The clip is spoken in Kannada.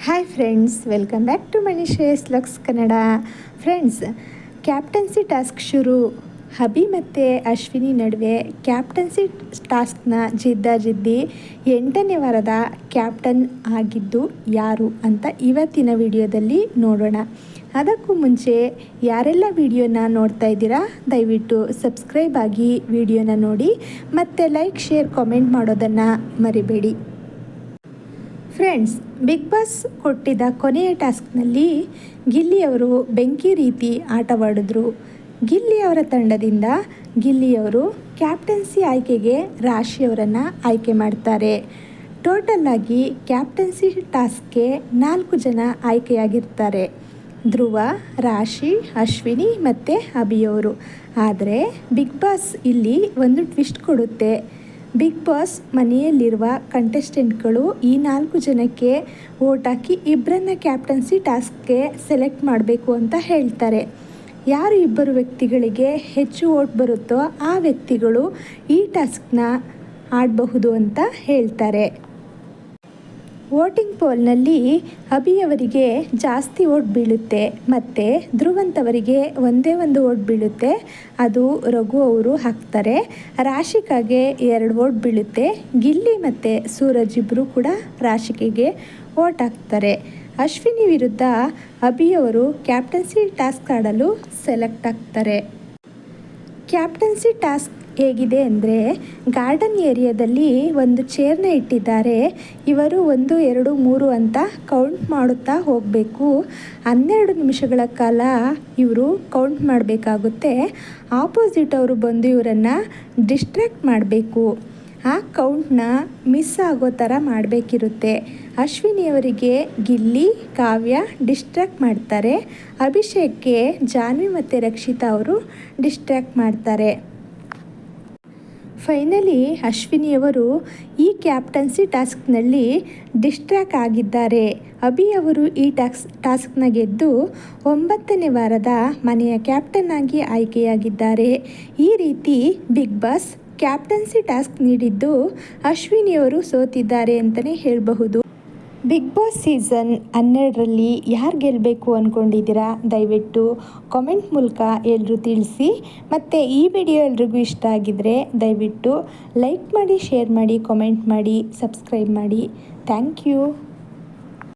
Hi friends, welcome back to Manisha's looks Kannada. Friends, captaincy task ಶುರು. ಅಭಿ ಮತ್ತು ಅಶ್ವಿನಿ ನಡುವೆ ಕ್ಯಾಪ್ಟನ್ಸಿ ಟಾಸ್ಕ್ನ ಜಿದ್ದಾಜಿದ್ದಿ. 8ನೇ ವಾರದ ಕ್ಯಾಪ್ಟನ್ ಆಗಿದ್ದು ಯಾರು ಅಂತ ಇವತ್ತಿನ ವಿಡಿಯೋದಲ್ಲಿ ನೋಡೋಣ. ಅದಕ್ಕೂ ಮುಂಚೆ ಯಾರೆಲ್ಲ ವಿಡಿಯೋನ ನೋಡ್ತಾ ಇದ್ದೀರಾ ದಯವಿಟ್ಟು ಸಬ್ಸ್ಕ್ರೈಬ್ ಆಗಿ ವಿಡಿಯೋನ ನೋಡಿ ಮತ್ತು ಲೈಕ್, ಶೇರ್, ಕಾಮೆಂಟ್ ಮಾಡೋದನ್ನು ಮರಿಬೇಡಿ. ಫ್ರೆಂಡ್ಸ್, ಬಿಗ್ ಬಾಸ್ ಕೊಟ್ಟಿದ್ದ ಕೊನೆಯ ಟಾಸ್ಕ್ನಲ್ಲಿ ಗಿಲ್ಲಿಯವರು ಬೆಂಕಿ ರೀತಿ ಆಟವಾಡಿದ್ರು. ಗಿಲ್ಲಿಯವರ ತಂಡದಿಂದ ಗಿಲ್ಲಿಯವರು ಕ್ಯಾಪ್ಟನ್ಸಿ ಆಯ್ಕೆಗೆ ರಾಶಿಯವರನ್ನು ಆಯ್ಕೆ ಮಾಡ್ತಾರೆ. ಟೋಟಲ್ಲಾಗಿ ಕ್ಯಾಪ್ಟನ್ಸಿ ಟಾಸ್ಕ್ಗೆ 4 ಜನ ಆಯ್ಕೆಯಾಗಿರ್ತಾರೆ: ಧ್ರುವ, ರಾಶಿ, ಅಶ್ವಿನಿ ಮತ್ತು ಅಭಿಯವರು. ಆದರೆ ಬಿಗ್ ಬಾಸ್ ಇಲ್ಲಿ ಒಂದು ಟ್ವಿಸ್ಟ್ ಕೊಡುತ್ತೆ. ಬಿಗ್ ಬಾಸ್ ಮನೆಯಲ್ಲಿರುವ ಕಂಟೆಸ್ಟೆಂಟ್ಗಳು ಈ 4 ಜನಕ್ಕೆ ವೋಟ್ ಹಾಕಿ ಇಬ್ಬರನ್ನ ಕ್ಯಾಪ್ಟನ್ಸಿ ಟಾಸ್ಕ್ಗೆ ಸೆಲೆಕ್ಟ್ ಮಾಡಬೇಕು ಅಂತ ಹೇಳ್ತಾರೆ. ಯಾರು ಇಬ್ಬರು ವ್ಯಕ್ತಿಗಳಿಗೆ ಹೆಚ್ಚು ವೋಟ್ ಬರುತ್ತೋ ಆ ವ್ಯಕ್ತಿಗಳು ಈ ಟಾಸ್ಕ್ನ ಆಡಬಹುದು ಅಂತ ಹೇಳ್ತಾರೆ. ವೋಟಿಂಗ್ ಪೋಲ್ನಲ್ಲಿ ಅಭಿಯವರಿಗೆ ಜಾಸ್ತಿ ವೋಟ್ ಬೀಳುತ್ತೆ ಮತ್ತು ಧ್ರುವಂತವರಿಗೆ ಒಂದೇ ಒಂದು ವೋಟ್ ಬೀಳುತ್ತೆ. ಅದು ರಘು ಅವರು ಹಾಕ್ತಾರೆ. ರಾಶಿಕಾಗೆ 2 ವೋಟ್ ಬೀಳುತ್ತೆ. ಗಿಲ್ಲಿ ಮತ್ತು ಸೂರಜ್ ಇಬ್ಬರು ಕೂಡ ರಾಶಿಕೆಗೆ ವೋಟ್ ಹಾಕ್ತಾರೆ. ಅಶ್ವಿನಿ ವಿರುದ್ಧ ಅಭಿಯವರು ಕ್ಯಾಪ್ಟನ್ಸಿ ಟಾಸ್ಕ್ ಆಡಲು ಸೆಲೆಕ್ಟ್ ಆಗ್ತಾರೆ. ಕ್ಯಾಪ್ಟನ್ಸಿ ಟಾಸ್ಕ್ ಹೇಗಿದೆ ಅಂದರೆ, ಗಾರ್ಡನ್ ಏರಿಯಾದಲ್ಲಿ ಒಂದು ಚೇರ್ನ ಇಟ್ಟಿದ್ದಾರೆ. ಇವರು 1, 2, 3 ಅಂತ ಕೌಂಟ್ ಮಾಡುತ್ತಾ ಹೋಗಬೇಕು. 12 ನಿಮಿಷಗಳ ಕಾಲ ಇವರು ಕೌಂಟ್ ಮಾಡಬೇಕಾಗುತ್ತೆ. ಆಪೋಸಿಟ್ ಅವರು ಬಂದು ಇವರನ್ನು ಡಿಸ್ಟ್ರ್ಯಾಕ್ಟ್ ಮಾಡಬೇಕು. ಆ ಕೌಂಟ್ನ ಮಿಸ್ ಆಗೋ ಥರ ಮಾಡಬೇಕಿರುತ್ತೆ. ಅಶ್ವಿನಿಯವರಿಗೆ ಗಿಲ್ಲಿ, ಕಾವ್ಯ ಡಿಸ್ಟ್ರ್ಯಾಕ್ಟ್ ಮಾಡ್ತಾರೆ. ಅಭಿಷೇಕ್ಗೆ ಜಾನ್ವಿ ಮತ್ತು ರಕ್ಷಿತಾ ಅವರು ಡಿಸ್ಟ್ರ್ಯಾಕ್ಟ್ ಮಾಡ್ತಾರೆ. ಫೈನಲಿ ಅಶ್ವಿನಿಯವರು ಈ ಕ್ಯಾಪ್ಟನ್ಸಿ ಟಾಸ್ಕ್ನಲ್ಲಿ ಡಿಸ್ಟ್ರ್ಯಾಕ್ಟ್ ಆಗಿದ್ದಾರೆ. ಅಭಿಯವರು ಈ ಟಾಸ್ಕ್ನ ಗೆದ್ದು 9ನೇ ವಾರದ ಮನೆಯ ಕ್ಯಾಪ್ಟನ್ ಆಗಿ ಆಯ್ಕೆಯಾಗಿದ್ದಾರೆ. ಈ ರೀತಿ ಬಿಗ್ ಬಾಸ್ ಕ್ಯಾಪ್ಟನ್ಸಿ ಟಾಸ್ಕ್ ನೀಡಿದ್ದು ಅಶ್ವಿನಿಯವರು ಸೋತಿದ್ದಾರೆ ಅಂತಲೇ ಹೇಳಬಹುದು. ಬಿಗ್ ಬಾಸ್ ಸೀಸನ್ 12ರಲ್ಲಿ ಯಾರು ಗೆಲ್ಲಬೇಕು ಅಂದ್ಕೊಂಡಿದ್ದೀರಾ ದಯವಿಟ್ಟು ಕಾಮೆಂಟ್ ಮೂಲಕ ಎಲ್ಲರೂ ತಿಳಿಸಿ. ಮತ್ತು ಈ ವಿಡಿಯೋ ಎಲ್ರಿಗೂ ಇಷ್ಟ ಆಗಿದ್ದರೆ ದಯವಿಟ್ಟು ಲೈಕ್ ಮಾಡಿ, ಶೇರ್ ಮಾಡಿ, ಕಾಮೆಂಟ್ ಮಾಡಿ, ಸಬ್ಸ್ಕ್ರೈಬ್ ಮಾಡಿ. Thank you.